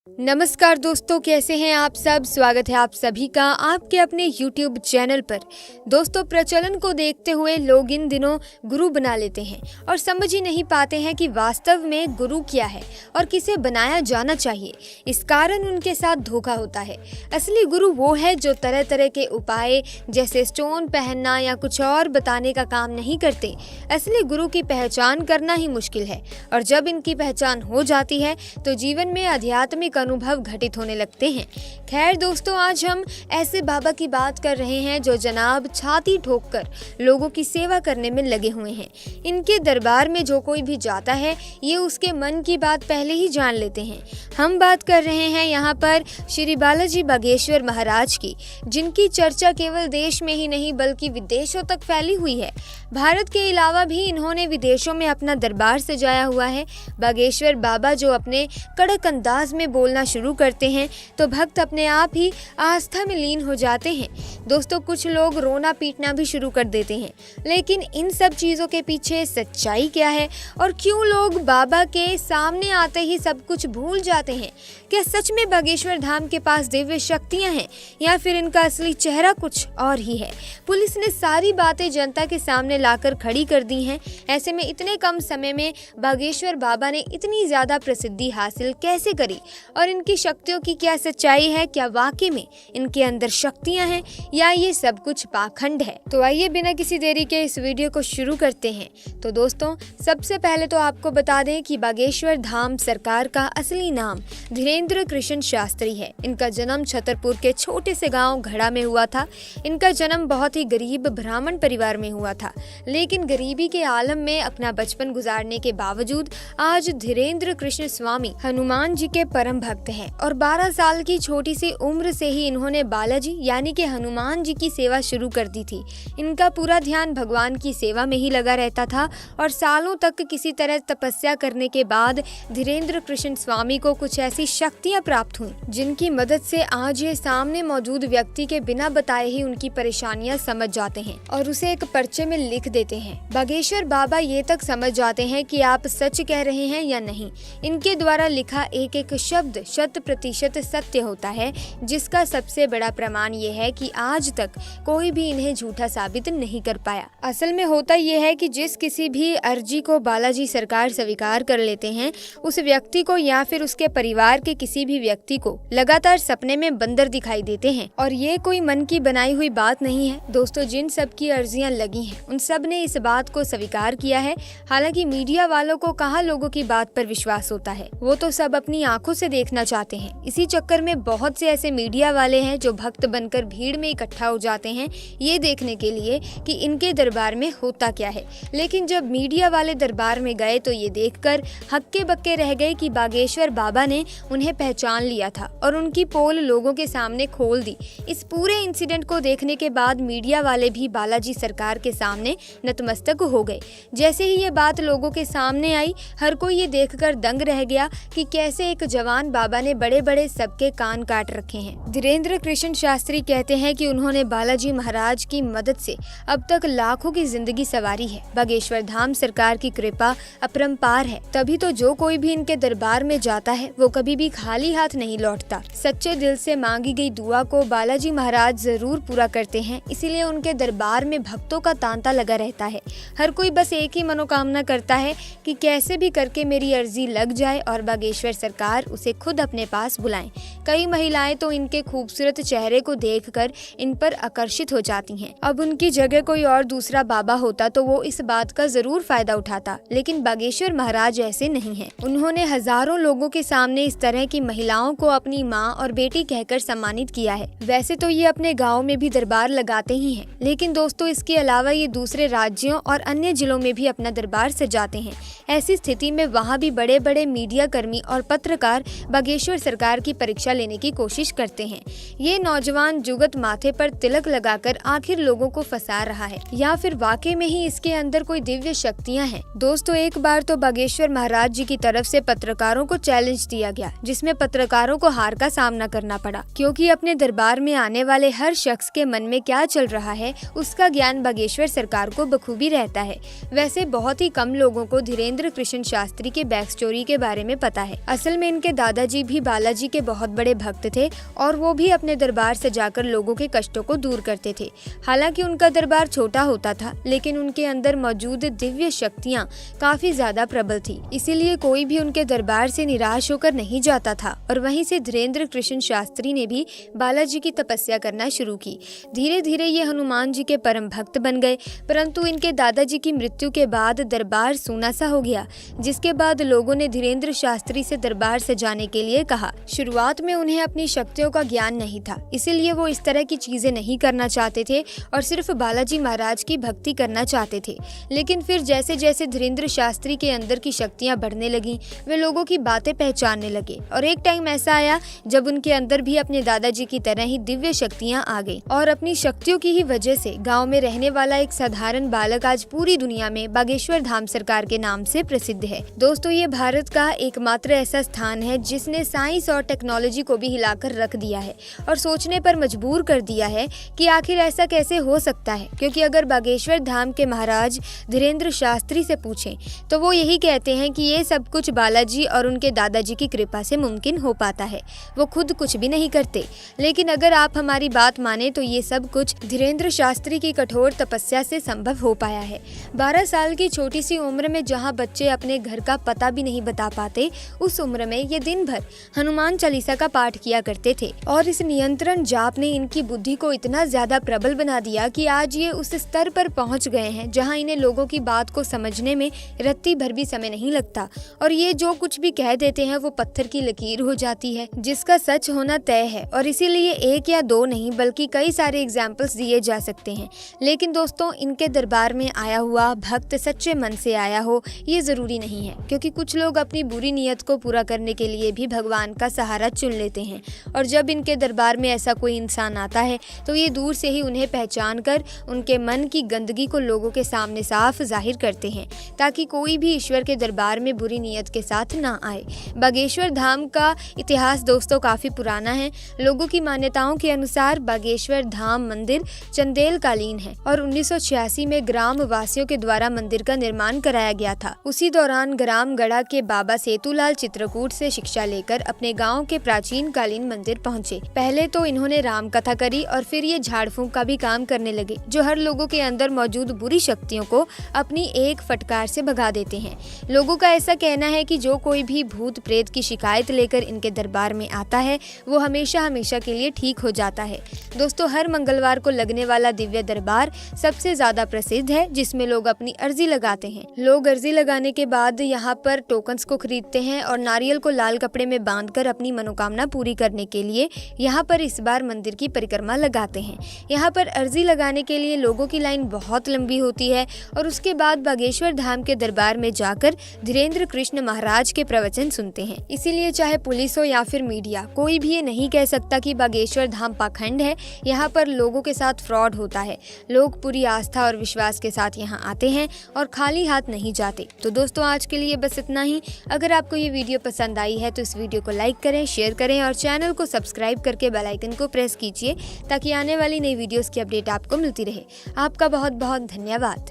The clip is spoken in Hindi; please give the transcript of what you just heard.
नमस्कार दोस्तों, कैसे हैं आप सब। स्वागत है आप सभी का आपके अपने YouTube चैनल पर। दोस्तों, प्रचलन को देखते हुए लोग इन दिनों गुरु बना लेते हैं और समझ ही नहीं पाते हैं कि वास्तव में गुरु क्या है और किसे बनाया जाना चाहिए। इस कारण उनके साथ धोखा होता है। असली गुरु वो है जो तरह तरह के उपाय जैसे स्टोन पहनना या कुछ और बताने का काम नहीं करते। असली गुरु की पहचान करना ही मुश्किल है और जब इनकी पहचान हो जाती है तो जीवन में आध्यात्मिक अनुभव घटित होने लगते हैं। खैर दोस्तों, आज हम ऐसे बाबा की बात कर रहे हैं जो जनाब छाती ठोककर लोगों की सेवा करने में लगे हुए हैं। इनके दरबार में जो कोई भी जाता है ये उसके मन की बात पहले ही जान लेते हैं। हम बात कर रहे हैं यहाँ पर श्री बालाजी बागेश्वर महाराज की, जिनकी चर्चा केवल देश में ही नहीं बल्कि विदेशों तक फैली हुई है। भारत के अलावा भी इन्होंने विदेशों में अपना दरबार सजाया हुआ है। बागेश्वर बाबा जो अपने कड़क अंदाज में बोलना शुरू करते हैं तो भक्त अपने आप ही आस्था में लीन हो जाते हैं। दोस्तों, कुछ लोग रोना पीटना भी शुरू कर देते हैं, लेकिन इन सब चीज़ों के पीछे सच्चाई क्या है और क्यों लोग बाबा के सामने आते ही सब कुछ भूल जाते हैं? क्या सच में बागेश्वर धाम के पास दिव्य शक्तियां हैं या फिर इनका असली चेहरा कुछ और ही है? पुलिस ने सारी बातें जनता के सामने लाकर खड़ी कर दी हैं। ऐसे में इतने कम समय में बागेश्वर बाबा ने इतनी ज़्यादा प्रसिद्धि हासिल कैसे करी और इनकी शक्तियों की क्या सच्चाई है? क्या वाकई में इनके अंदर शक्तियां हैं या ये सब कुछ पाखंड है? तो आइए बिना किसी देरी के इस वीडियो को शुरू करते हैं। तो दोस्तों, सबसे पहले तो आपको बता दें कि बागेश्वर धाम सरकार का असली नाम धीरेन्द्र कृष्ण शास्त्री है। इनका जन्म छतरपुर के छोटे से गांव घड़ा में हुआ था। इनका जन्म बहुत ही गरीब ब्राह्मण परिवार में हुआ था, लेकिन गरीबी के आलम में अपना बचपन गुजारने के बावजूद आज धीरेन्द्र कृष्ण स्वामी हनुमान जी के परम भक्त हैं और 12 साल की छोटी सी उम्र से ही इन्होंने बालाजी यानी कि हनुमान जी की सेवा शुरू कर दी थी। इनका पूरा ध्यान भगवान की सेवा में ही लगा रहता था और सालों तक किसी तरह तपस्या करने के बाद धीरेन्द्र कृष्ण स्वामी को कुछ ऐसी शक्तियां प्राप्त हुई जिनकी मदद से आज ये सामने मौजूद व्यक्ति के बिना बताए ही उनकी परेशानियां समझ जाते हैं और उसे एक पर्चे में लिख देते हैं। बागेश्वर बाबा ये तक समझ जाते हैं कि आप सच कह रहे हैं या नहीं। इनके द्वारा लिखा एक एक शब्द 100% सत्य होता है, जिसका सबसे बड़ा प्रमाण ये है कि आज तक कोई भी इन्हें झूठा साबित नहीं कर पाया। असल में होता ये है कि जिस किसी भी अर्जी को बालाजी सरकार स्वीकार कर लेते हैं, उस व्यक्ति को या फिर उसके परिवार के किसी भी व्यक्ति को लगातार सपने में बंदर दिखाई देते हैं और ये कोई मन की बनाई हुई बात नहीं है। दोस्तों, जिन सब की अर्जियां लगी हैं उन सब ने इस बात को स्वीकार किया है। हालांकि मीडिया वालों को कहाँ लोगों की बात पर विश्वास होता है, वो तो सब अपनी आंखों से देखना चाहते हैं। इसी चक्कर में बहुत से ऐसे मीडिया वाले हैं जो भक्त बनकर भीड़ में इकट्ठा हो जाते हैं ये देखने के लिए कि इनके दरबार में होता क्या है। लेकिन जब मीडिया वाले दरबार में गए तो ये देखकर हक्के बक्के रह गए कि बागेश्वर बाबा ने उन्हें पहचान लिया था और उनकी पोल लोगों के सामने खोल दी। इस पूरे इंसिडेंट को देखने के बाद मीडिया वाले भी बालाजी सरकार के सामने नतमस्तक हो गए। जैसे ही ये बात लोगों के सामने आई, हर कोई ये देखकर दंग रह गया कि कैसे एक जवान बाबा ने बड़े बड़े सबके कान काट रखे हैं। धीरेन्द्र कृष्ण शास्त्री कहते हैं कि उन्होंने बालाजी महाराज की मदद से अब तक लाखों की जिंदगी सवारी है। बागेश्वर धाम सरकार की कृपा अपरंपार है, तभी तो जो कोई भी इनके दरबार में जाता है वो कभी भी खाली हाथ नहीं लौटता। सच्चे दिल से मांगी गई दुआ को बालाजी महाराज जरूर पूरा करते हैं, इसीलिए उनके दरबार में भक्तों का तांता लगा रहता है। हर कोई बस एक ही मनोकामना करता है कि कैसे भी करके मेरी अर्जी लग जाए और बागेश्वर सरकार उसे खुद अपने पास बुलाएं। कई महिलाएं तो इनके खूबसूरत चेहरे को देखकर इन पर आकर्षित हो जाती हैं। अब उनकी जगह कोई और दूसरा बाबा होता तो वो इस बात का जरूर फायदा उठाता, लेकिन बागेश्वर महाराज ऐसे नहीं हैं। उन्होंने हजारों लोगों के सामने इस तरह की महिलाओं को अपनी माँ और बेटी कहकर सम्मानित किया है। वैसे तो ये अपने गाँव में भी दरबार लगाते ही हैं, लेकिन दोस्तों इसके अलावा ये दूसरे राज्यों और अन्य जिलों में भी अपना दरबार सजाते हैं। ऐसी स्थिति में वहाँ भी बड़े बड़े मीडिया कर्मी और पत्रकार बागेश्वर सरकार की परीक्षा लेने की कोशिश करते हैं। ये नौजवान जुगत माथे पर तिलक लगाकर आखिर लोगों को फंसा रहा है या फिर वाकई में ही इसके अंदर कोई दिव्य शक्तियाँ हैं। दोस्तों, एक बार तो बागेश्वर महाराज जी की तरफ से पत्रकारों को चैलेंज दिया गया, जिसमें पत्रकारों को हार का सामना करना पड़ा, क्योंकि अपने दरबार में आने वाले हर शख्स के मन में क्या चल रहा है उसका ज्ञान बागेश्वर सरकार को बखूबी रहता है। वैसे बहुत ही कम लोगों को धीरेन्द्र कृष्ण शास्त्री के बैक स्टोरी के बारे में पता है। असल में इनके दादाजी भी बालाजी के बहुत बड़े भक्त थे और वो भी अपने दरबार से जाकर लोगों के कष्टों को दूर करते थे। हालांकि उनका दरबार छोटा होता था, लेकिन उनके अंदर मौजूद दिव्य शक्तियाँ काफी ज्यादा प्रबल थी, इसीलिए कोई भी उनके दरबार से निराश होकर नहीं जाता था। और वहीं से धीरेन्द्र कृष्ण शास्त्री ने भी बालाजी की तपस्या करना शुरू की। धीरे धीरे ये हनुमान जी के परम भक्त बन गए, परंतु इनके दादाजी की मृत्यु के बाद दरबार सूना सा हो गया, जिसके बाद लोगों ने धीरेन्द्र शास्त्री से दरबार सजाने के लिए कहा। शुरुआत में उन्हें अपनी शक्तियों का ज्ञान नहीं था, इसीलिए वो इस तरह की चीजें नहीं करना चाहते थे और सिर्फ बालाजी महाराज की भक्ति करना चाहते थे। लेकिन फिर जैसे जैसे धीरेन्द्र शास्त्री के अंदर की शक्तियाँ बढ़ने लगी, वे लोगों की बातें पहचानने लगे और एक टाइम ऐसा आया जब उनके अंदर भी अपने दादाजी की तरह ही दिव्य शक्तियाँ आ गई। और अपनी शक्तियों की ही वजह से गांव में रहने वाला एक साधारण बालक आज पूरी दुनिया में बागेश्वर धाम सरकार के नाम से प्रसिद्ध है। दोस्तों, ये भारत का एकमात्र ऐसा स्थान है जिसने साइंस और टेक्नोलॉजी को भी हिलाकर रख दिया है और सोचने पर मजबूर कर दिया है कि आखिर ऐसा कैसे हो सकता है। क्योंकि अगर बागेश्वर धाम के महाराज धीरेन्द्र शास्त्री से पूछें तो वो यही कहते हैं कि ये सब कुछ बालाजी और उनके दादाजी की कृपा से मुमकिन हो पाता है, वो खुद कुछ भी नहीं करते। लेकिन अगर आप हमारी बात माने तो ये सब कुछ धीरेन्द्र शास्त्री की कठोर तपस्या से संभव हो पाया है। 12 साल की छोटी सी उम्र में जहाँ बच्चे अपने घर का पता भी नहीं बता पाते, उस उम्र में ये दिन भर हनुमान चालीसा का पाठ किया करते थे। और इस नियंत्रण जाप ने इनकी बुद्धि को इतना ज्यादा प्रबल बना दिया कि आज ये उस स्तर पर पहुंच गए हैं जहां इन्हें लोगों की बात को समझने में रत्ती भर भी समय नहीं लगता और ये जो कुछ भी कह देते हैं वो पत्थर की लकीर हो जाती है, जिसका सच होना तय है। और इसीलिए एक या दो नहीं बल्कि कई सारे एग्जाम्पल्स दिए जा सकते हैं। लेकिन दोस्तों, इनके दरबार में आया हुआ भक्त सच्चे मन से आया हो ये जरूरी नहीं है, क्योंकि कुछ लोग अपनी बुरी नीयत को पूरा करने के लिए भी भगवान का सहारा चुन लेते हैं। और जब इनके दरबार में ऐसा कोई इंसान आता है तो ये दूर से ही उन्हें पहचान कर उनके मन की गंदगी को लोगों के सामने साफ जाहिर करते हैं, ताकि कोई भी ईश्वर के दरबार में बुरी नीयत के साथ ना आए। बागेश्वर धाम का इतिहास दोस्तों काफी पुराना है। लोगों की मान्यताओं के अनुसार बागेश्वर धाम मंदिर चंदेल कालीन है और 1986 में ग्राम वासियों के द्वारा मंदिर का निर्माण कराया गया था। उसी दौरान ग्राम गढ़ा के बाबा सेतुलाल चित्रकूट से शिक्षा लेकर अपने गांव के प्राचीन कालीन मंदिर पहुंचे। पहले तो इन्होंने राम कथा करी और फिर ये झाड़ फूंक का भी काम करने लगे, जो हर लोगों के अंदर मौजूद बुरी शक्तियों को अपनी एक फटकार से भगा देते हैं। लोगों का ऐसा कहना है कि जो कोई भी भूत प्रेत की शिकायत लेकर इनके दरबार में आता है वो हमेशा हमेशा के लिए ठीक हो जाता है। दोस्तों, हर मंगलवार को लगने वाला दिव्य दरबार सबसे ज्यादा प्रसिद्ध है, जिसमें लोग अपनी अर्जी लगाते हैं। लोग अर्जी लगाने के बाद यहाँ पर टोकन्स को खरीदते हैं और नारियल को लाल कपड़े में बांधकर अपनी मनोकामना पूरी करने के लिए यहाँ पर इस बार मंदिर की परिक्रमा लगाते हैं। यहाँ पर अर्जी लगाने के लिए लोगों की लाइन बहुत लंबी होती है और उसके बाद बागेश्वर धाम के दरबार में जाकर धीरेन्द्र कृष्ण महाराज के प्रवचन सुनते हैं। इसीलिए चाहे पुलिस हो या फिर मीडिया, कोई भी ये नहीं कह सकता कि बागेश्वर धाम पाखंड है। यहाँ पर लोगों के साथ फ्रॉड होता है। लोग पूरी आस्था और विश्वास के साथ यहाँ आते हैं और खाली हाथ नहीं जाते। तो दोस्तों, आज के लिए बस इतना ही। अगर आपको ये वीडियो पसंद आई है तो इस वीडियो को लाइक करें, शेयर करें और चैनल को सब्सक्राइब करके बेल आइकन को प्रेस कीजिए, ताकि आने वाली नई वीडियोस की अपडेट आपको मिलती रहे। आपका बहुत बहुत धन्यवाद।